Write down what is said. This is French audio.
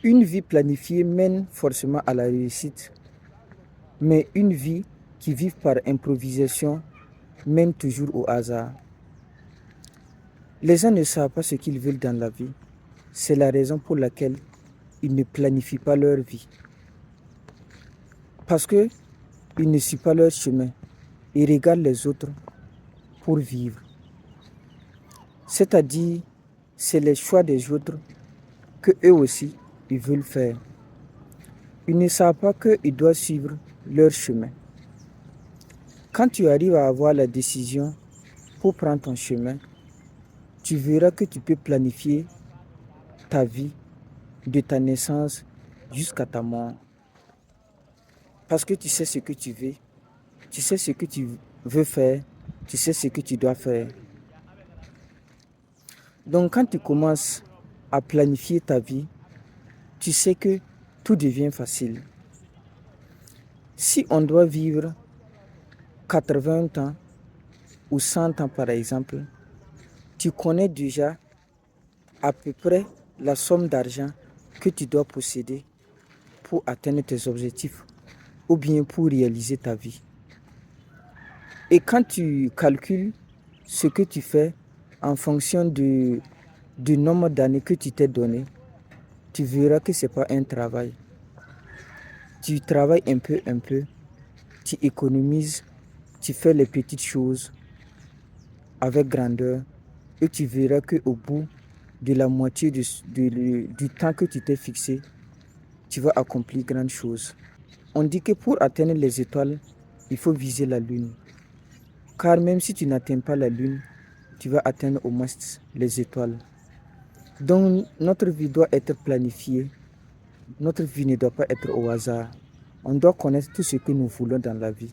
Une vie planifiée mène forcément à la réussite, mais une vie qui vit par improvisation mène toujours au hasard. Les gens ne savent pas ce qu'ils veulent dans la vie. C'est la raison pour laquelle ils ne planifient pas leur vie. Parce qu'ils ne suivent pas leur chemin. Ils regardent les autres pour vivre. C'est-à-dire, c'est les choix des autres que eux aussi, ils veulent faire. Ils ne savent pas qu'ils doivent suivre leur chemin. Quand tu arrives à avoir la décision pour prendre ton chemin, tu verras que tu peux planifier ta vie de ta naissance jusqu'à ta mort. Parce que tu sais ce que tu veux, tu sais ce que tu veux faire, tu sais ce que tu dois faire. Donc quand tu commences à planifier ta vie, tu sais que tout devient facile. Si on doit vivre 80 ans ou 100 ans par exemple, tu connais déjà à peu près la somme d'argent que tu dois posséder pour atteindre tes objectifs ou bien pour réaliser ta vie. Et quand tu calcules ce que tu fais en fonction du nombre d'années que tu t'es donné, tu verras que ce n'est pas un travail. Tu travailles un peu, tu économises, tu fais les petites choses avec grandeur et tu verras qu'au bout de la moitié du temps que tu t'es fixé, tu vas accomplir grandes choses. On dit que pour atteindre les étoiles, il faut viser la lune. Car même si tu n'atteins pas la lune, tu vas atteindre au moins les étoiles. Donc notre vie doit être planifiée. Notre vie ne doit pas être au hasard. On doit connaître tout ce que nous voulons dans la vie.